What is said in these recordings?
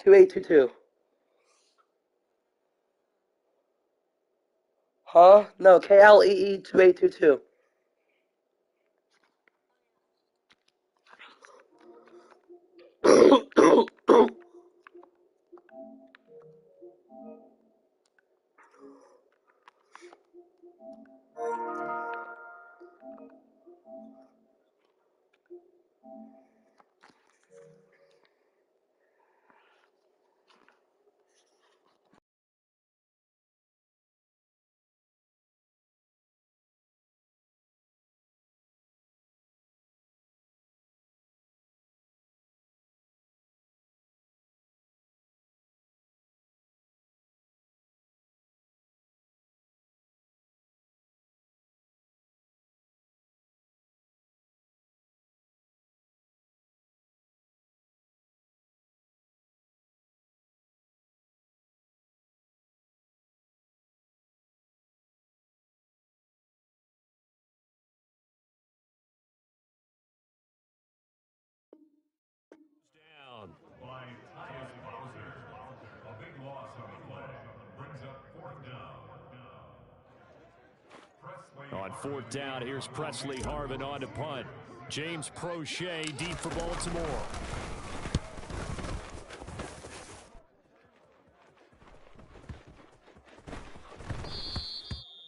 2822. Huh? No, KLEE 2822. Down. A big loss on the play brings up fourth down. On fourth down, here's Presley Harvin on to punt. James Prochet deep for Baltimore.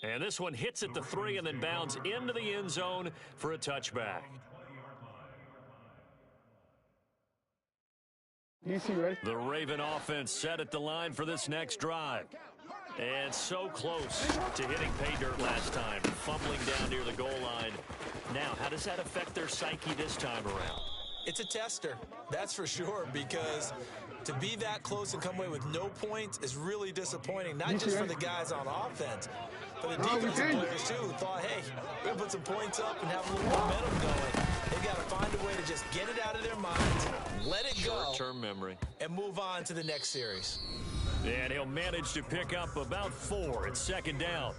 And this one hits at the 3 and then bounds into the end zone for a touchback. The Raven offense set at the line for this next drive. And so close to hitting pay dirt last time, fumbling down near the goal line. Now, how does that affect their psyche this time around? It's a tester, that's for sure, because to be that close and come away with no points is really disappointing, not just for the guys on offense, but the defensive players, too, who thought, hey, we're going to put some points up and have a little momentum going. They've got to find a way to just get it out of their minds, let it go, short-term memory, and move on to the next series. And he'll manage to pick up about 4 at second down.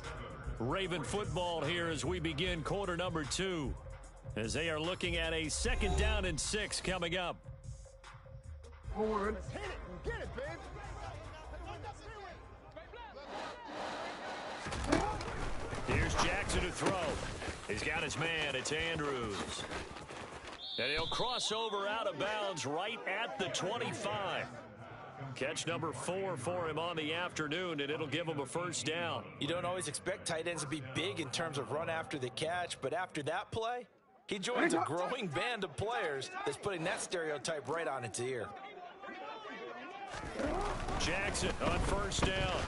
Raven football here as we begin quarter number 2, as they are looking at a second down and 6 coming up. Let's hit it and get it, babe. Here's Jackson to throw. He's got his man. It's Andrews. And he'll cross over out of bounds right at the 25. Catch number 4 for him on the afternoon, and it'll give him a first down. You don't always expect tight ends to be big in terms of run after the catch, but after that play, he joins a growing band of players that's putting that stereotype right on its ear. Jackson on first down.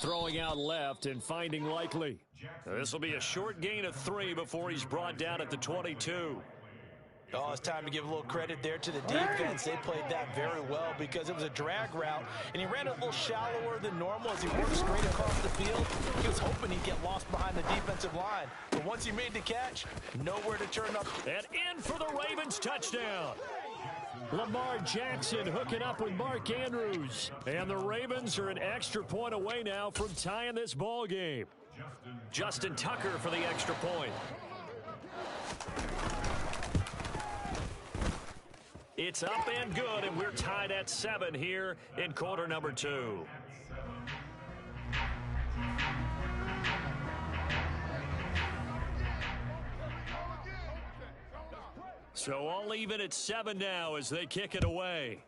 Throwing out left and finding Likely. This will be a short gain of 3 before he's brought down at the 22. Oh, it's time to give a little credit there to the defense. They played that very well because it was a drag route, and he ran it a little shallower than normal as he worked straight across the field. He was hoping he'd get lost behind the defensive line. But once he made the catch, nowhere to turn up. And in for the Ravens touchdown. Lamar Jackson hooking up with Mark Andrews. And the Ravens are an extra point away now from tying this ball game. Justin Tucker for the extra point. It's up and good, and we're tied at 7 here in quarter number 2. So all even at 7 now as they kick it away.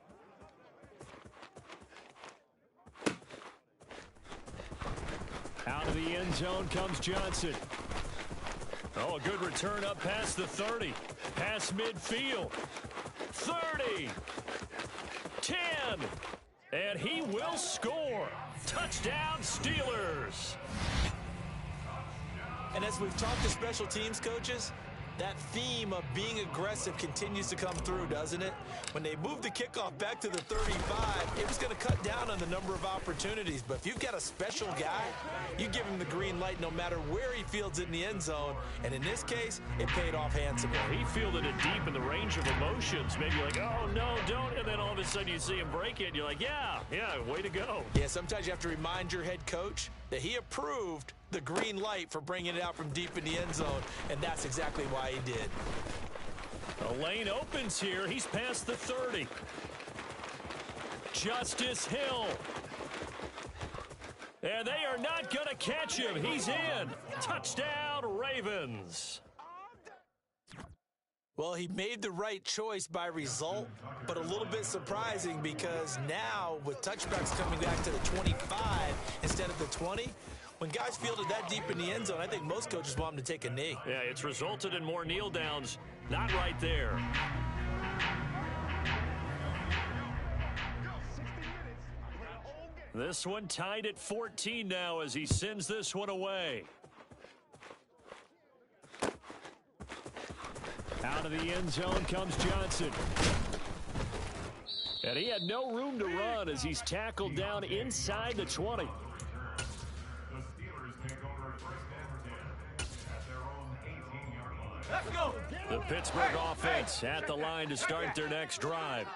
Out of the end zone comes Johnson. Oh, a good return up past the 30. Past midfield. 30. 10. And he will score. Touchdown, Steelers. And as we've talked to special teams coaches, that theme of being aggressive continues to come through, doesn't it? When they moved the kickoff back to the 35, it was going to cut down on the number of opportunities. But if you've got a special guy, you give him the green light no matter where he fields it in the end zone. And in this case, it paid off handsomely. He fielded it deep in the range of emotions. Maybe like, oh, no, don't. And then all of a sudden you see him break it. And you're like, yeah, way to go. Yeah, sometimes you have to remind your head coach that he approved the green light for bringing it out from deep in the end zone, and that's exactly why he did. The lane opens here. He's past the 30. Justice Hill. And they are not going to catch him. He's in. Touchdown, Ravens. Well, he made the right choice by result, but a little bit surprising because now with touchbacks coming back to the 25 instead of the 20, when guys fielded that deep in the end zone, I think most coaches want them to take a knee. Yeah, it's resulted in more kneel downs. Not right there. This one tied at 14 now as he sends this one away. Out of the end zone comes Johnson. And he had no room to run as he's tackled down inside the 20. The Pittsburgh offense at the line to start their next drive.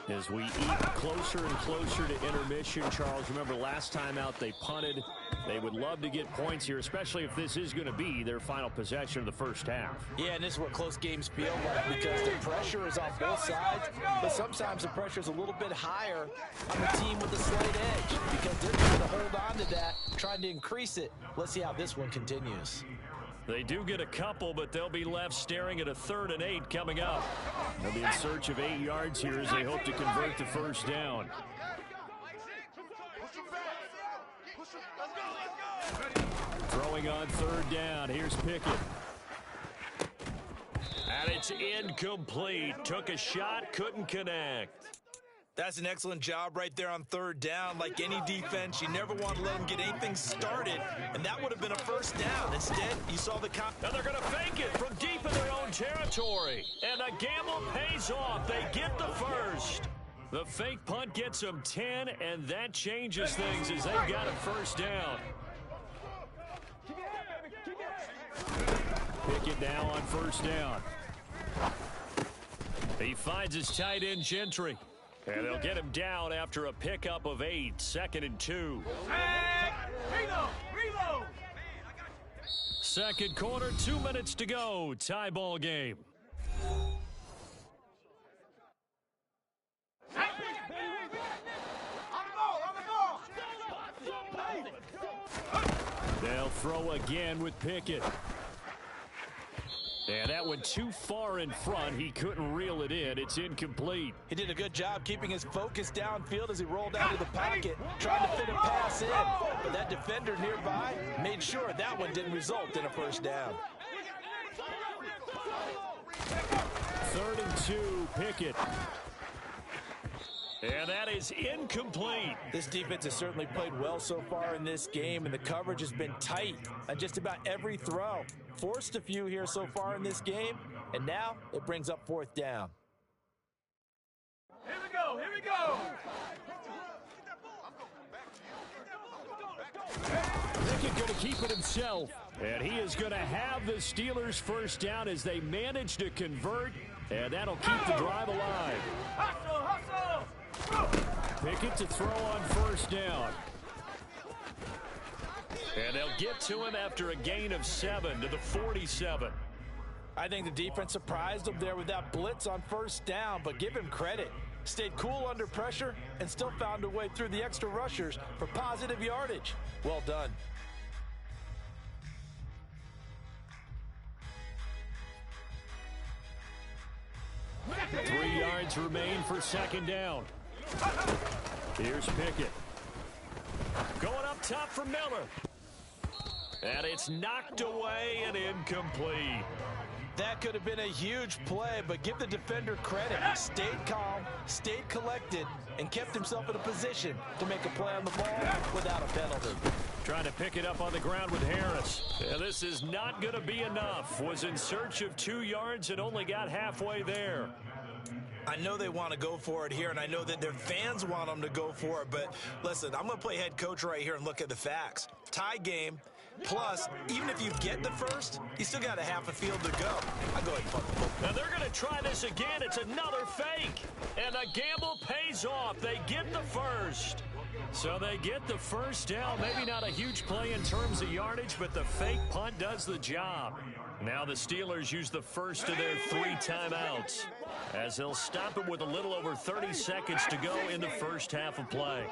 As we eat closer and closer to intermission, Charles, remember last time out they punted. They would love to get points here, especially if this is going to be their final possession of the first half. Yeah, and this is what close games feel like because the pressure is on both sides, but sometimes the pressure is a little bit higher on the team with the slight edge because they're trying to hold on to that, trying to increase it. Let's see how this one continues. They do get a couple, but they'll be left staring at a 3rd and 8 coming up. They'll be in search of 8 yards here as they hope to convert the first down. Throwing on 3rd down. Here's Pickett. And it's incomplete. Took a shot, couldn't connect. That's an excellent job right there on 3rd down. Like any defense, you never want to let them get anything started, and that would have been a first down. Instead, you saw the... And they're going to fake it from deep in their own territory. And the gamble pays off. They get the first. The fake punt gets them 10, and that changes things as they've got a first down. Pickett now on 1st down. He finds his tight end Gentry. And they'll get him down after a pickup of 8, 2nd and 2. Reload! Second quarter, 2 minutes to go. Tie ball game. They'll throw again with Pickett. And that went too far in front. He couldn't reel it in. It's incomplete. He did a good job keeping his focus downfield as he rolled out of the pocket, trying to fit a pass in. But that defender nearby made sure that one didn't result in a first down. 3rd and 2, Pickett. And that is incomplete. This defense has certainly played well so far in this game, and the coverage has been tight on just about every throw. Forced a few here so far in this game, and now it brings up 4th down. Here we go! Pickett going to keep it himself. And he is going to have the Steelers first down as they manage to convert, and that'll keep the drive alive. Hustle! Pickett to throw on 1st down. And they'll get to him after a gain of 7 to the 47. I think the defense surprised him there with that blitz on 1st down, but give him credit. Stayed cool under pressure and still found a way through the extra rushers for positive yardage. Well done. Three yards remain for 2nd down. Here's Pickett. Going up top for Miller. And it's knocked away and incomplete. That could have been a huge play, but give the defender credit. He stayed calm, stayed collected, and kept himself in a position to make a play on the ball without a penalty. Trying to pick it up on the ground with Harris. And this is not going to be enough. Was in search of 2 yards and only got halfway there. I know they want to go for it here, and I know that their fans want them to go for it, but listen, I'm going to play head coach right here and look at the facts. Tie game, plus, even if you get the first, you still got a half a field to go. I'll go ahead and punt the ball. Now they're going to try this again. It's another fake. And the gamble pays off. They get the first. So they get the first down. Maybe not a huge play in terms of yardage, but the fake punt does the job. Now the Steelers use the first of their 3 timeouts as they'll stop it with a little over 30 seconds to go in the first half of play.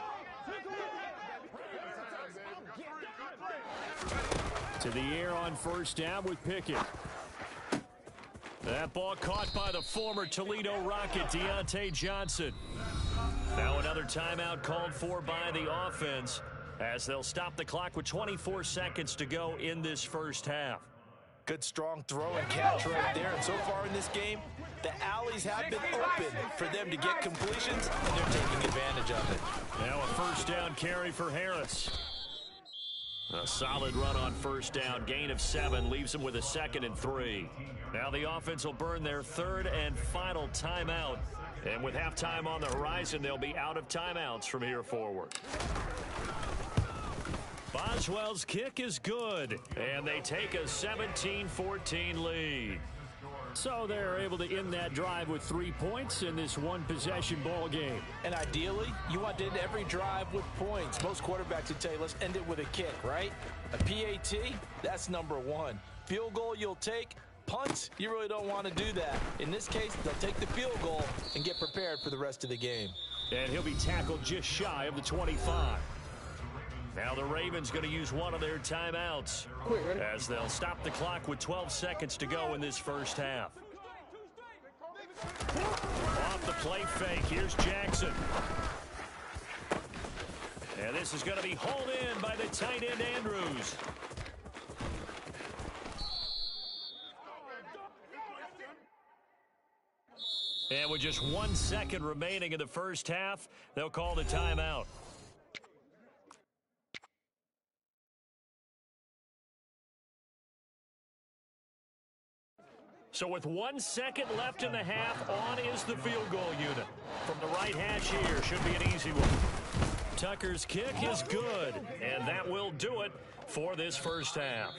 To the air on first down with Pickett. That ball caught by the former Toledo Rocket, Deontay Johnson. Now another timeout called for by the offense as they'll stop the clock with 24 seconds to go in this first half. Good strong throw and catch right there. And so far in this game, the alleys have been open for them to get completions, and they're taking advantage of it. Now a first down carry for Harris. A solid run on first down. Gain of 7 leaves them with a 2nd and 3. Now the offense will burn their 3rd and final timeout. And with halftime on the horizon, they'll be out of timeouts from here forward. Boswell's kick is good, and they take a 17-14 lead. So they're able to end that drive with 3 points in this one-possession ball game. And ideally, you want to end every drive with points. Most quarterbacks would tell you, let's end it with a kick, right? A PAT, that's number 1. Field goal you'll take. Punts, you really don't want to do that. In this case, they'll take the field goal and get prepared for the rest of the game. And he'll be tackled just shy of the 25. Now the Ravens going to use one of their timeouts as they'll stop the clock with 12 seconds to go in this first half. Off the play fake, here's Jackson. And this is going to be hauled in by the tight end Andrews. And with just 1 second remaining in the first half, they'll call the timeout. So with 1 second left in the half, on is the field goal unit. From the right hash here, should be an easy one. Tucker's kick is good, and that will do it for this first half.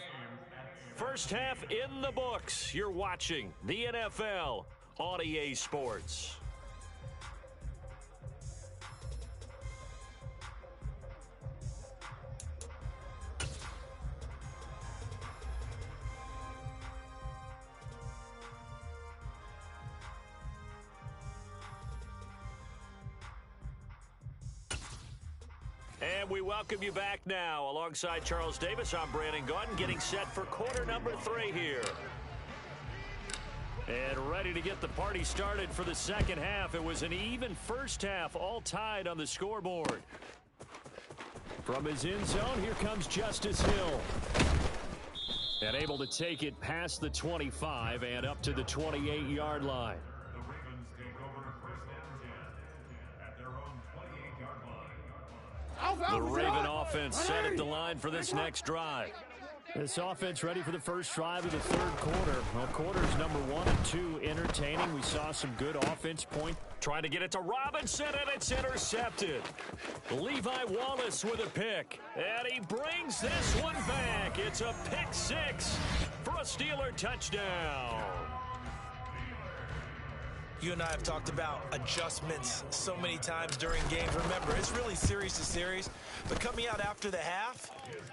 First half in the books. You're watching the NFL on EA Sports. And we welcome you back now. Alongside Charles Davis, I'm Brandon Gautin, getting set for quarter number 3 here. And ready to get the party started for the second half. It was an even first half, all tied on the scoreboard. From his end zone, here comes Justice Hill. And able to take it past the 25 and up to the 28-yard line. The Raven offense set at the line for this next drive. This offense ready for the first drive of the third quarter. Well, quarters number 1 and 2 entertaining. We saw some good offense point. Trying to get it to Robinson, and it's intercepted. Levi Wallace with a pick. And he brings this one back. It's a pick 6 for a Steeler touchdown. You and I have talked about adjustments so many times during games. Remember, it's really series to series. But coming out after the half,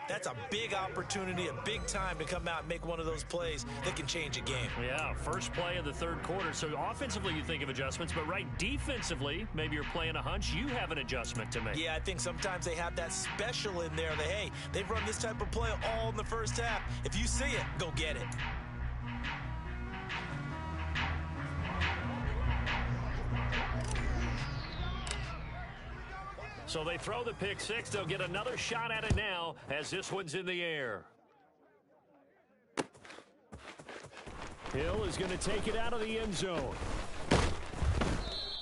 that's a big opportunity, a big time to come out and make one of those plays that can change a game. Yeah, first play of the third quarter. So offensively, you think of adjustments. But right defensively, maybe you're playing a hunch. You have an adjustment to make. Yeah, I think sometimes they have that special in there that, hey, they've run this type of play all in the first half. If you see it, go get it. So they throw the pick 6. They'll get another shot at it now as this one's in the air. Hill is going to take it out of the end zone.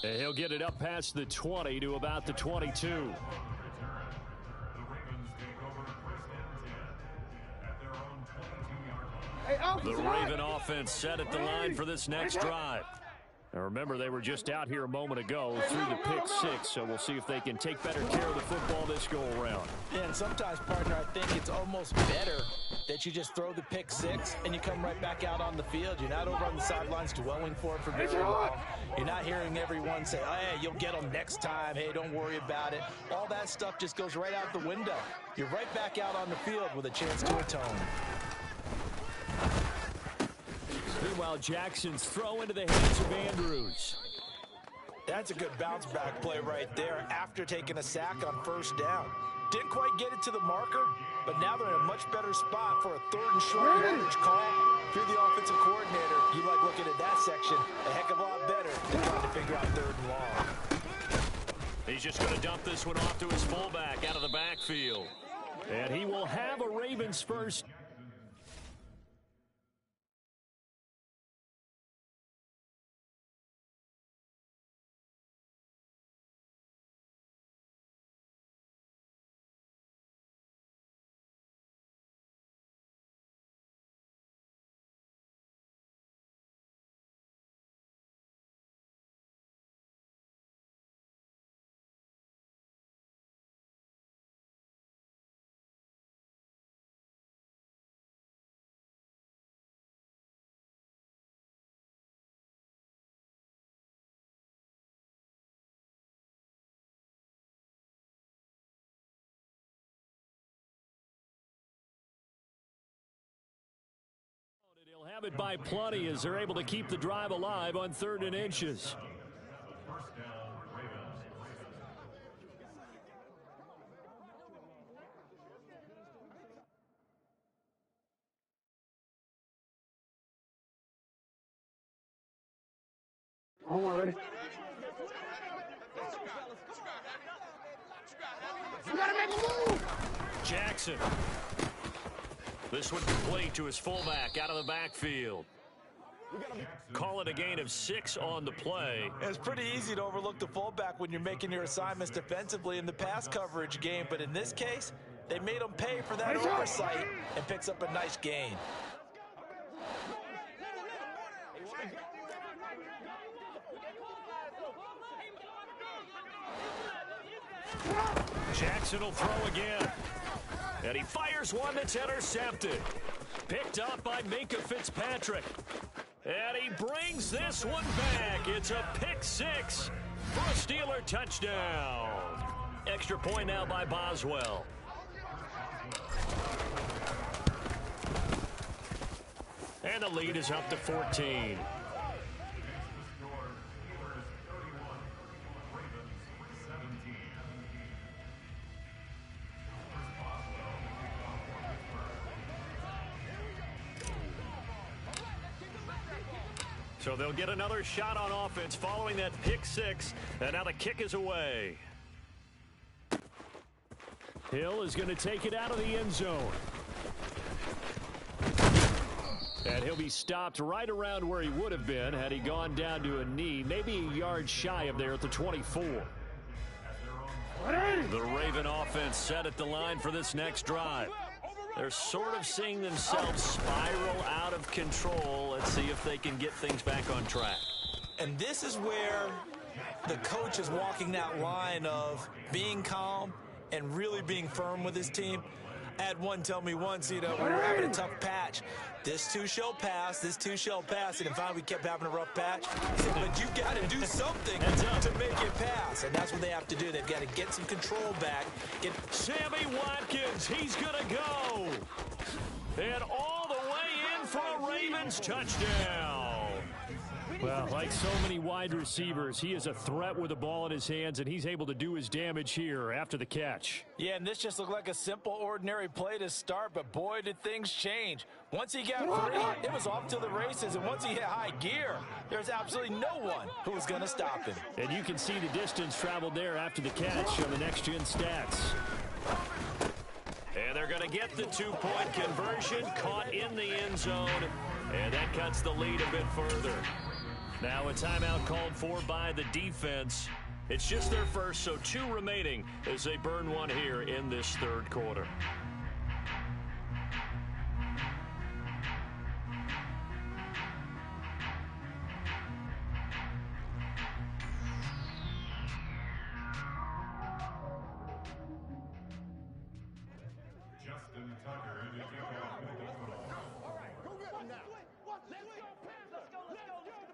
And he'll get it up past the 20 to about the 22. The Raven offense set at the line for this next drive. Now remember, they were just out here a moment ago through the pick 6, so we'll see if they can take better care of the football this go-around. Yeah, and sometimes, partner, I think it's almost better that you just throw the pick 6 and you come right back out on the field. You're not over on the sidelines dwelling for it for very long. You're not hearing everyone say, oh, hey, you'll get them next time. Hey, don't worry about it. All that stuff just goes right out the window. You're right back out on the field with a chance to atone. Meanwhile, Jackson's throw into the hands of Andrews. That's a good bounce back play right there after taking a sack on first down. Didn't quite get it to the marker, but now they're in a much better spot for a 3rd and short yardage call. If you're the offensive coordinator, you like looking at that section a heck of a lot better than trying to figure out 3rd and long. He's just going to dump this one off to his fullback out of the backfield. And he will have a Ravens first. He'll have it by plenty as they're able to keep the drive alive on 3rd and inches. Hold on, ready? You gotta make a move! Jackson. This one complete to his fullback out of the backfield. Call it a gain of 6 on the play. It's pretty easy to overlook the fullback when you're making your assignments defensively in the pass coverage game, but in this case, they made him pay for that oversight and picks up a nice gain. Jackson will throw again. And he fires one that's intercepted. Picked up by Minka Fitzpatrick. And he brings this one back. It's a pick 6 for a Steeler touchdown. Extra point now by Boswell. And the lead is up to 14. So they'll get another shot on offense following that pick 6, and now the kick is away. Hill is going to take it out of the end zone. And he'll be stopped right around where he would have been had he gone down to a knee, maybe a yard shy of there at the 24. The Raven offense set at the line for this next drive. They're sort of seeing themselves spiral out of control. Let's see if they can get things back on track. And this is where the coach is walking that line of being calm and really being firm with his team. I had one tell me once, we were having a tough patch. This too shall pass, this too shall pass. And finally we kept having a rough patch. He said, but you got to do something to make it pass. And that's what they have to do. They've got to get some control back. Sammy Watkins, he's going to go. And all the way in for a Ravens touchdown. Well, like so many wide receivers, he is a threat with the ball in his hands, and he's able to do his damage here after the catch. Yeah, and this just looked like a simple, ordinary play to start, but boy, did things change. Once he got free, it was off to the races, and once he hit high gear, there's absolutely no one who was going to stop him. And you can see the distance traveled there after the catch on the next-gen stats. And they're going to get the two-point conversion, caught in the end zone, and that cuts the lead a bit further. Now a timeout called for by the defense. It's just their first, so 2 remaining as they burn one here in this third quarter.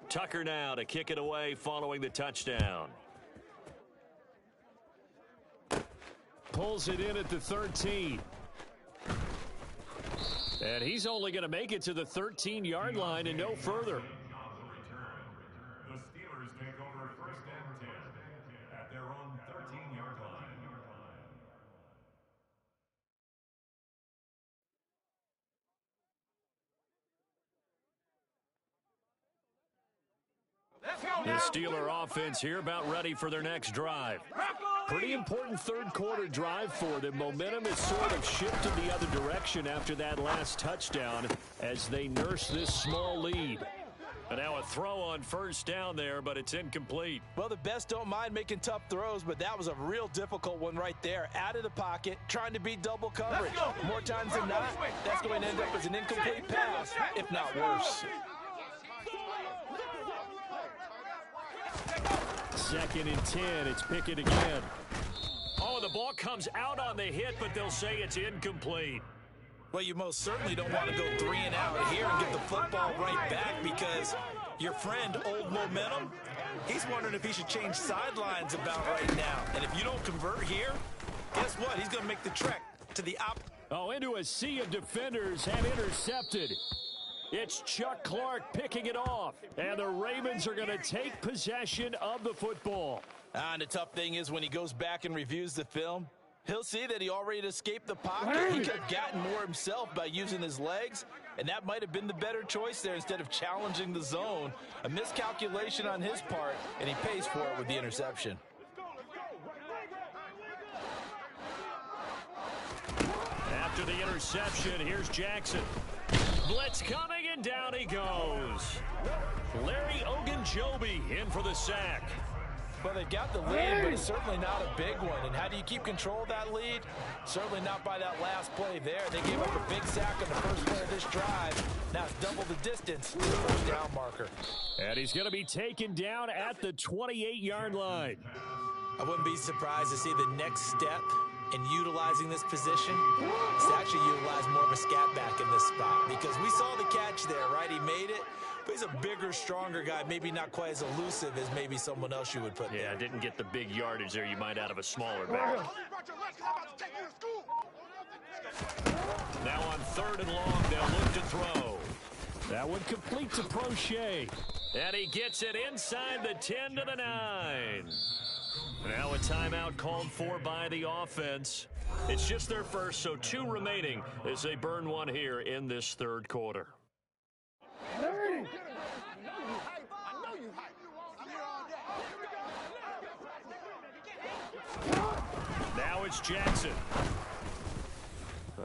Tucker now to kick it away following the touchdown. Pulls it in at the 13. And he's only going to make it to the 13-yard line and no further. The Steelers take over first and 10 at their own 13-yard line. The Steeler offense here about ready for their next drive. Pretty important third quarter drive for them. Momentum has sort of shifted the other direction after that last touchdown as they nurse this small lead. And now a throw on first down there, but it's incomplete. Well, the best don't mind making tough throws, but that was a real difficult one right there. Out of the pocket, trying to beat double coverage. More times than not, that's going to end up as an incomplete pass, if not worse. Second and 10, it's Pickett again. Oh, the ball comes out on the hit, but they'll say it's incomplete. Well, you most certainly don't want to go 3 and out here and get the football right back because your friend, Old Momentum, he's wondering if he should change sidelines about right now. And if you don't convert here, guess what? He's going to make the trek to the op. Oh, into a sea of defenders have intercepted. It's Chuck Clark picking it off, and the Ravens are going to take possession of the football. And the tough thing is when he goes back and reviews the film, he'll see that he already escaped the pocket. He could have gotten more himself by using his legs, and that might have been the better choice there instead of challenging the zone. A miscalculation on his part, and he pays for it with the interception. After the interception, here's Jackson. Blitz coming, and down he goes. Larry Ogunjobi in for the sack. Well, they've got the lead, but it's certainly not a big one. And how do you keep control of that lead? Certainly not by that last play there. They gave up a big sack on the first play of this drive. Now it's double the distance to the first down marker. And he's going to be taken down at the 28-yard line. I wouldn't be surprised to see the next step in utilizing this position is to actually utilize more of a scat back in this spot, because we saw the catch there, right? He made it, but he's a bigger, stronger guy, maybe not quite as elusive as maybe someone else you would put there. Yeah, didn't get the big yardage there you might out of a smaller back. Now on 3rd and long, they'll look to throw. That one complete to Prochet. And he gets it inside the 10 to the 9. Now a timeout called for by the offense. It's just their first, so 2 remaining as they burn one here in this third quarter. Now it's Jackson.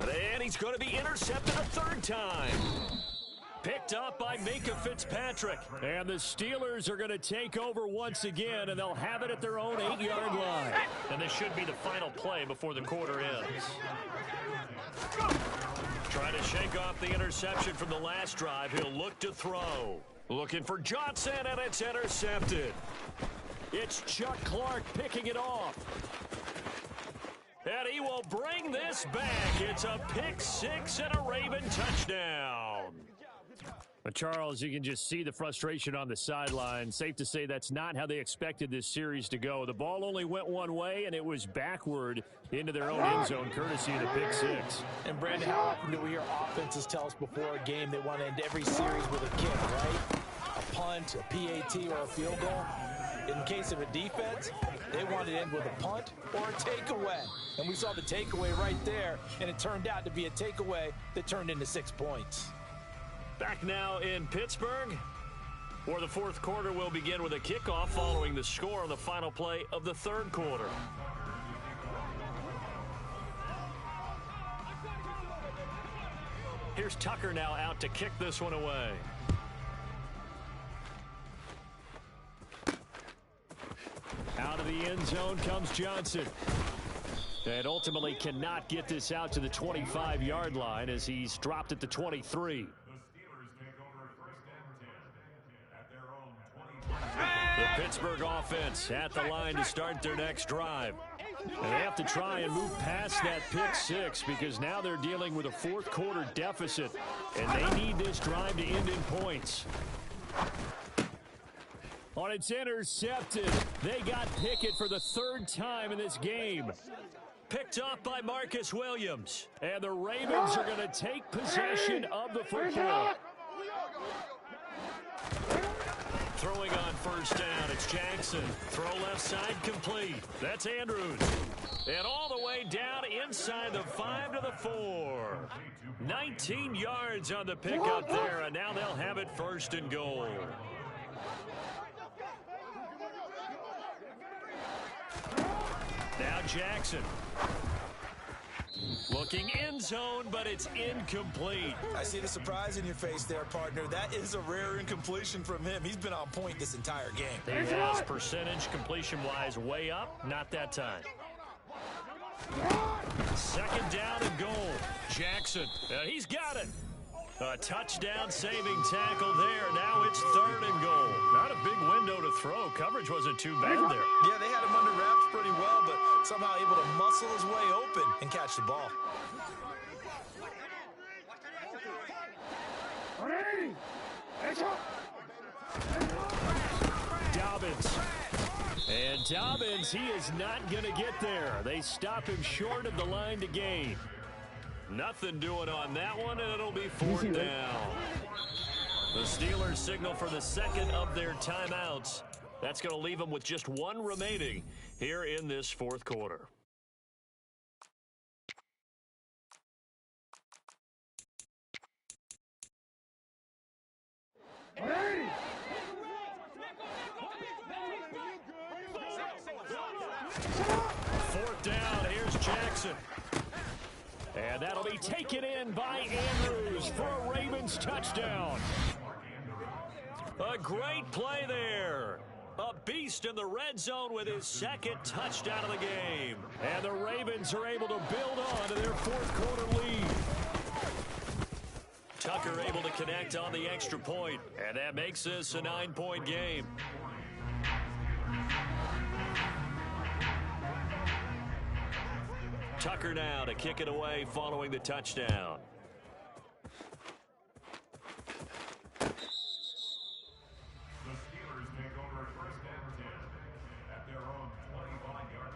And he's going to be intercepted a 3rd time. Picked up by Minka Fitzpatrick. And the Steelers are going to take over once again, and they'll have it at their own 8-yard line. And this should be the final play before the quarter ends. Trying to shake off the interception from the last drive. He'll look to throw. Looking for Johnson, and it's intercepted. It's Chuck Clark picking it off. And he will bring this back. It's a pick 6 and a Raven touchdown. But Charles, you can just see the frustration on the sideline. Safe to say that's not how they expected this series to go. The ball only went one way, and it was backward into their own end zone, courtesy of the pick 6. And, Brandon, how often do we hear offenses tell us before a game they want to end every series with a kick, right? A punt, a PAT, or a field goal. In case of a defense, they want to end with a punt or a takeaway. And we saw the takeaway right there, and it turned out to be a takeaway that turned into 6 points. Back now in Pittsburgh, where the fourth quarter will begin with a kickoff following the score on the final play of the third quarter. Here's Tucker now out to kick this one away. Out of the end zone comes Johnson. And ultimately cannot get this out to the 25-yard line as he's dropped at the 23. The Pittsburgh offense at the line to start their next drive. And they have to try and move past that pick 6 because now they're dealing with a fourth quarter deficit. And they need this drive to end in points. Oh, it's intercepted. They got Pickett for the third time in this game. Picked off by Marcus Williams. And the Ravens are going to take possession of the football. Throwing on first down, it's Jackson. Throw left side complete. That's Andrews. And all the way down inside the 5 to the 4. 19 yards on the pickup there, and now they'll have it first and goal. Now Jackson. Looking end zone, but it's incomplete. I see the surprise in your face there, partner. That is a rare incompletion from him. He's been on point this entire game. He has percentage completion-wise way up. Not that time. Second down and goal. Jackson. He's got it. A touchdown-saving tackle there. Now it's third and goal. Not a big window to throw. Coverage wasn't too bad there. Yeah, they had him under wraps pretty well, but somehow able to muscle his way open and catch the ball. Dobbins. And Dobbins, he is not going to get there. They stop him short of the line to gain. Nothing doing on that one, and it'll be fourth down. The Steelers signal for the second of their timeouts. That's going to leave them with just one remaining here in this fourth quarter. Fourth down, here's Jackson. And that'll be taken in by Andrews for a Ravens touchdown. A great play there. A beast in the red zone with his second touchdown of the game. And the Ravens are able to build on to their fourth quarter lead. Tucker able to connect on the extra point. And that makes this a 9-point game. Tucker now to kick it away following the touchdown. The Steelers take over first and 10 at their own 25-yard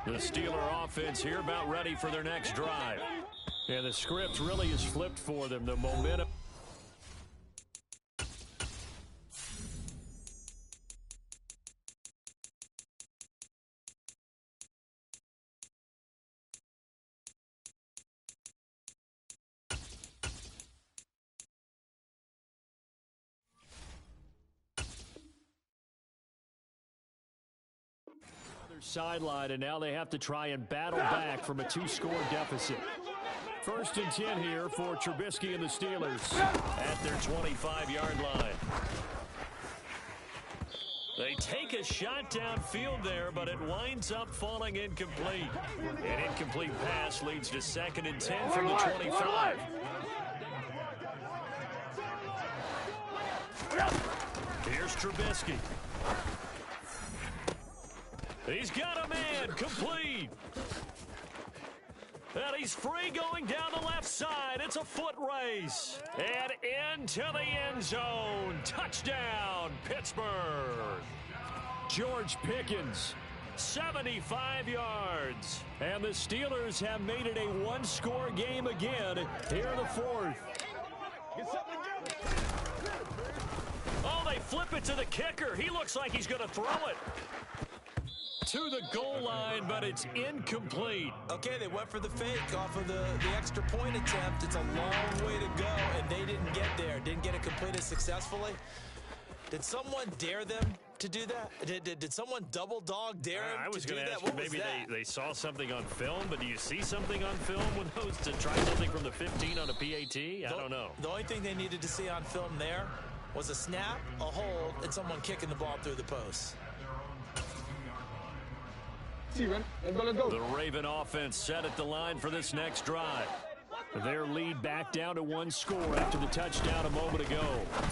line. The Steeler offense here about ready for their next drive. And the script really is flipped for them. The momentum. Sideline, and now they have to try and battle back from a 2-score deficit. First and 10 here for Trubisky and the Steelers at their 25-yard line. They take a shot downfield there, but it winds up falling incomplete. An incomplete pass leads to second and 10 from the 25. Here's Trubisky. He's got a man, complete. And he's free going down the left side. It's a foot race. And into the end zone. Touchdown, Pittsburgh. George Pickens, 75 yards. And the Steelers have made it a one-score game again here in the fourth. Oh, they flip it to the kicker. He looks like he's going to throw it to the goal line, but it's incomplete. Okay, they went for the fake off of the extra point attempt. It's a long way to go, and they didn't get there. Didn't get it completed successfully. Did someone dare them to do that? Did someone double dog dare them I was to do going to that? ask you, maybe they saw something on film, but do you see something on film with those to try something from the 15 on a PAT? I don't know. The only thing they needed to see on film there was a snap, a hold, and someone kicking the ball through the post. The Raven offense set at the line for this next drive. Their lead back down to one score after the touchdown a moment ago.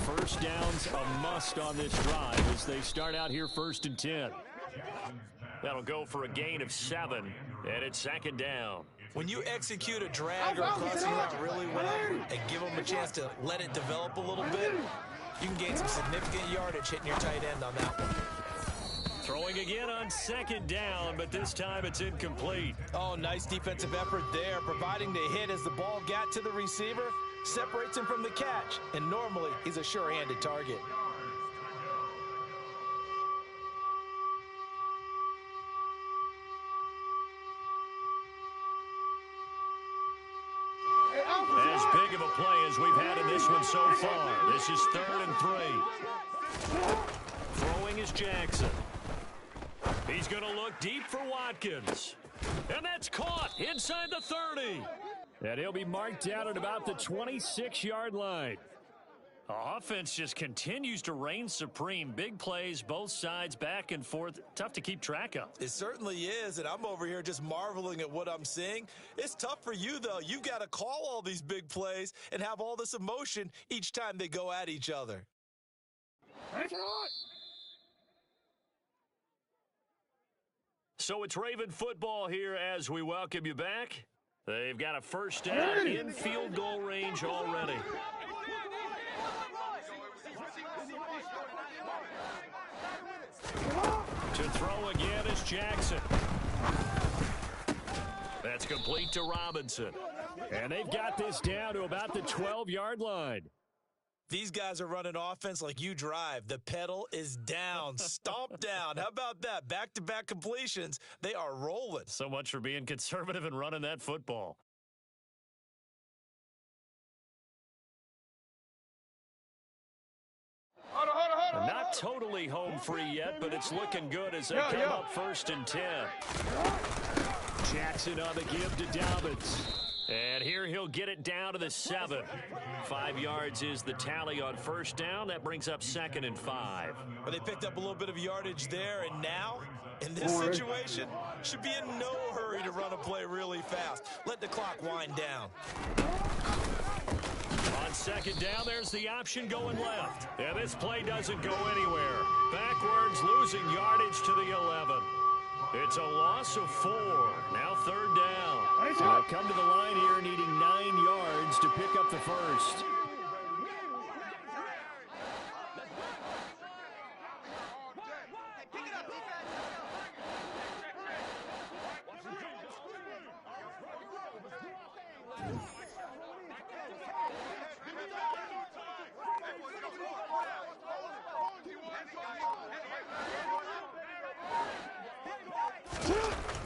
First down's a must on this drive as they start out here first and 10. That'll go for a gain of 7, and it's second down. When you execute a drag or a crossing route really well and give them a chance to let it develop a little bit, you can gain some significant yardage hitting your tight end on that one. Throwing again on second down, but this time it's incomplete. Oh, nice defensive effort there, providing the hit as the ball got to the receiver, separates him from the catch, and normally he's a sure-handed target. As big of a play as we've had in this one so far. This is 3rd and 3. Throwing is Jackson. He's going to look deep for Watkins. And that's caught inside the 30. And he'll be marked down at about the 26-yard line. Offense just continues to reign supreme. Big plays, both sides, back and forth. Tough to keep track of. It certainly is, and I'm over here just marveling at what I'm seeing. It's tough for you, though. You've got to call all these big plays and have all this emotion each time they go at each other. So it's Raven football here as we welcome you back. They've got a first down in field goal range already. To throw again is Jackson. That's complete to Robinson. And they've got this down to about the 12-yard line. These guys are running offense like you drive. The pedal is down, stomp down. How about that? Back-to-back completions. They are rolling. So much for being conservative and running that football. Not totally home free yet, but it's looking good as they come up 1st and 10. Jackson on the give to Dobbins. And here he'll get it down to the 7. 5 yards is the tally on first down. That brings up 2nd and 5. Well, they picked up a little bit of yardage there, and now, in this situation, should be in no hurry to run a play really fast. Let the clock wind down. On second down, there's the option going left. And this play doesn't go anywhere. Backwards, losing yardage to the 11. It's a loss of 4. Now 3rd down. They'll come to the line here needing 9 yards to pick up the first.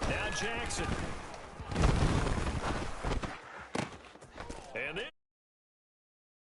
Now Jackson. And then